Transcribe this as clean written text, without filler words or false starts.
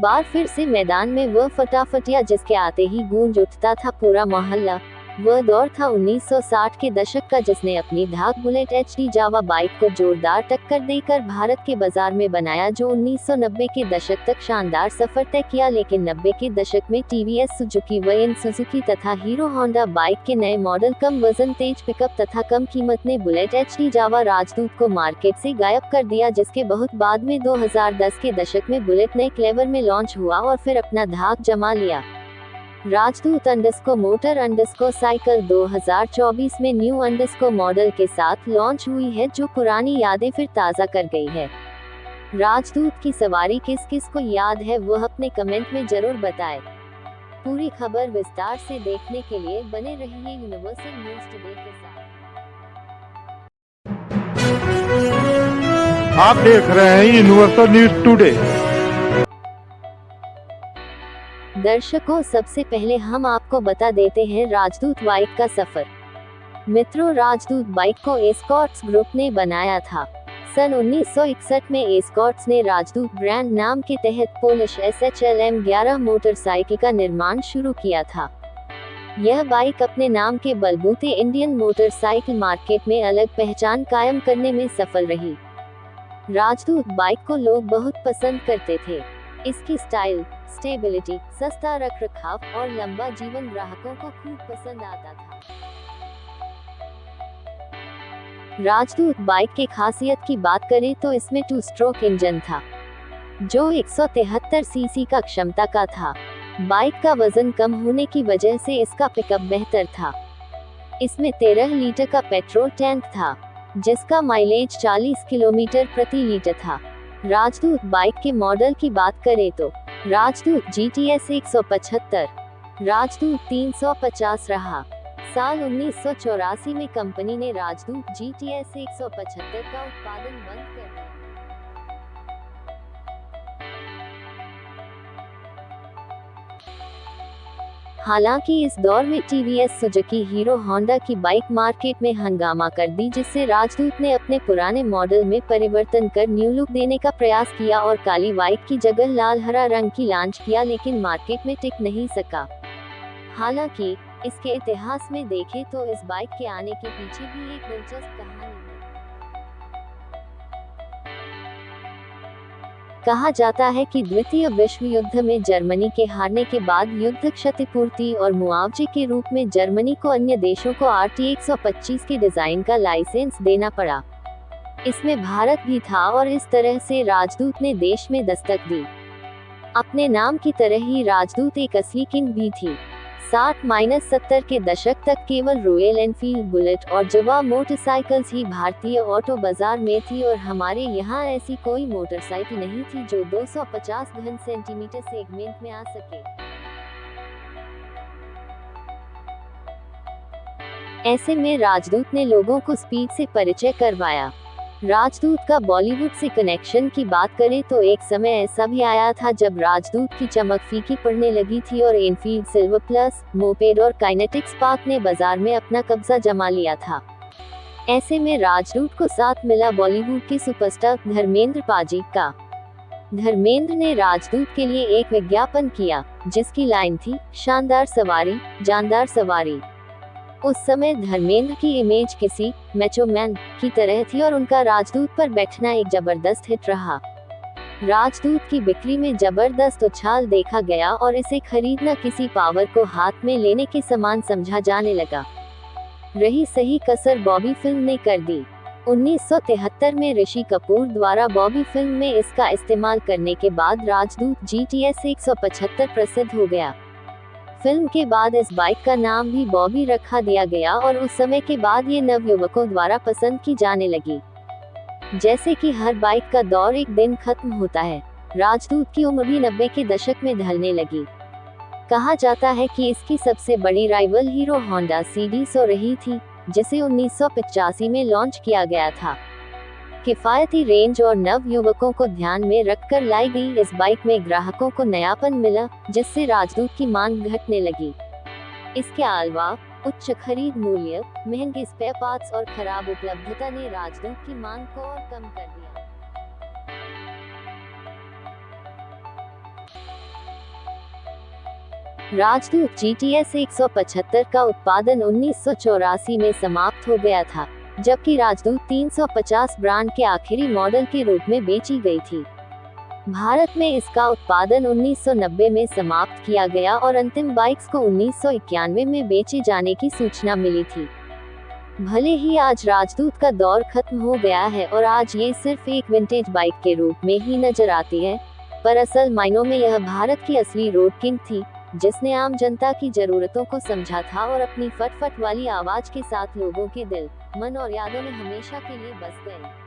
बार फिर से मैदान में वह फटाफटिया जिसके आते ही गूंज उठता था पूरा मोहल्ला। वह दौर था 1960 के दशक का, जिसने अपनी धाक बुलेट एचडी जावा बाइक को जोरदार टक्कर देकर भारत के बाजार में बनाया, जो 1990 के दशक तक शानदार सफर तय किया। लेकिन 90 के दशक में टीवीएस, सुजुकी, वाइन सुजुकी तथा हीरो होंडा बाइक के नए मॉडल, कम वजन, तेज पिकअप तथा कम कीमत ने बुलेट एचडी जावा राजदूत को मार्केट से गायब कर दिया, जिसके बहुत बाद में 2010 के दशक में बुलेट नए क्लेवर में लॉन्च हुआ और फिर अपना धाक जमा लिया। राजदूत मोटर साइकिल 2024 में न्यू मॉडल के साथ लॉन्च हुई है, जो पुरानी यादें फिर ताज़ा कर गई है। राजदूत की सवारी किस किस को याद है, वह अपने कमेंट में जरूर बताएं। पूरी खबर विस्तार से देखने के लिए बने रहिए यूनिवर्सल न्यूज टुडे के साथ। आप देख रहे हैं यूनिवर्सल न्यूज टुडे। दर्शकों, सबसे पहले हम आपको बता देते हैं राजदूत बाइक का सफर। मित्रों, राजदूत बाइक को एस्कॉर्ट्स ग्रुप ने बनाया था। सन 1961 में एस्कॉर्ट्स ने राजदूत ब्रांड नाम के तहत पोलिश SHLM 11 मोटरसाइकिल का निर्माण शुरू किया था। यह बाइक अपने नाम के बलबूते इंडियन मोटरसाइकिल मार्केट में अलग पहचान कायम करने में सफल रही। राजदूत बाइक को लोग बहुत पसंद करते थे। इसकी स्टाइल, स्टेबिलिटी, सस्ता रखरखाव और लंबा जीवन ग्राहकों को खूब पसंद आता था। राजदूत बाइक के खासियत की बात करें तो इसमें 2 स्ट्रोक इंजन था, जो 173 सीसी का क्षमता का था। बाइक का वजन कम होने की वजह से इसका पिकअप बेहतर था। इसमें 13 लीटर का पेट्रोल टैंक था, जिसका माइलेज 40 किलोमीटर प्रति लीटर था। राजदूत बाइक के मॉडल की बात करें तो राजदूत GTS 175, राजदूत 350 रहा। साल 1984 में कंपनी ने राजदूत GTS 175 का उत्पादन बंद कर दिया। हालांकि इस दौर में टीवीएस, सुजुकी, हीरो होंडा की बाइक मार्केट में हंगामा कर दी, जिससे राजदूत ने अपने पुराने मॉडल में परिवर्तन कर न्यू लुक देने का प्रयास किया और काली बाइक की जगह लाल हरा रंग की लॉन्च किया, लेकिन मार्केट में टिक नहीं सका। हालांकि इसके इतिहास में देखें तो इस बाइक के आने के पीछे भी एक दिलचस्प कहानी है। कहा जाता है कि द्वितीय विश्व युद्ध में जर्मनी के हारने के बाद युद्ध क्षतिपूर्ति और मुआवजे के रूप में जर्मनी को अन्य देशों को RT-125 के डिजाइन का लाइसेंस देना पड़ा। इसमें भारत भी था और इस तरह से राजदूत ने देश में दस्तक दी। अपने नाम की तरह ही राजदूत एक असली किंग भी थी। 60-70 के दशक तक केवल रॉयल एनफील्ड, बुलेट और जावा मोटरसाइकिल्स ही भारतीय ऑटो बाजार में थी और हमारे यहाँ ऐसी कोई मोटरसाइकिल नहीं थी जो 250 घन सेंटीमीटर सेगमेंट में आ सके। ऐसे में राजदूत ने लोगों को स्पीड से परिचय करवाया। राजदूत का बॉलीवुड से कनेक्शन की बात करें तो एक समय ऐसा भी आया था जब राजदूत की चमक फीकी पड़ने लगी थी और एनफील्ड सिल्वर प्लस, मोपेड और काइनेटिक स्पार्क ने बाजार में अपना कब्जा जमा लिया था। ऐसे में राजदूत को साथ मिला बॉलीवुड के सुपरस्टार धर्मेंद्र पाजी का। धर्मेंद्र ने राजदूत के लिए एक विज्ञापन किया, जिसकी लाइन थी, शानदार सवारी, जानदार सवारी। उस समय धर्मेंद्र की इमेज किसी मैचो मैन की तरह थी और उनका राजदूत पर बैठना एक जबरदस्त हिट रहा। राजदूत की बिक्री में जबरदस्त उछाल देखा गया और इसे खरीदना किसी पावर को हाथ में लेने के समान समझा जाने लगा। रही सही कसर बॉबी फिल्म ने कर दी। 1973 में ऋषि कपूर द्वारा बॉबी फिल्म में इसका इस्तेमाल करने के बाद राजदूत GTS 175 प्रसिद्ध हो गया। फिल्म के बाद इस बाइक का नाम भी बॉबी रखा दिया गया और उस समय के बाद ये नवयुवकों द्वारा पसंद की जाने लगी। जैसे कि हर बाइक का दौर एक दिन खत्म होता है, राजदूत की उम्र भी 90 के दशक में ढलने लगी। कहा जाता है कि इसकी सबसे बड़ी राइवल हीरो होंडा CD100 रही थी, जिसे 1985 में लॉन्च किया गया था। किफायती रेंज और नव युवकों को ध्यान में रखकर लाई गई इस बाइक में ग्राहकों को नयापन मिला, जिससे राजदूत की मांग घटने लगी। इसके अलावा उच्च खरीद मूल्य, महंगे स्पेयर पार्ट्स और खराब उपलब्धता ने राजदूत की मांग को और कम कर दिया। राजदूत GTS 175 का उत्पादन 1984 में समाप्त हो गया था, जबकि राजदूत 350 ब्रांड के आखिरी मॉडल के रूप में बेची गई थी। भारत में इसका उत्पादन 1990 में समाप्त किया गया और अंतिम बाइक्स को 1991 में बेचे जाने की सूचना मिली थी। भले ही आज राजदूत का दौर खत्म हो गया है और आज ये सिर्फ एक विंटेज बाइक के रूप में ही नजर आती है, पर असल मायनों में यह भारत की असली रोड किंग थी, जिसने आम जनता की जरूरतों को समझा था और अपनी फट फट वाली आवाज के साथ लोगों के दिल, मन और यादों में हमेशा के लिए बस गई।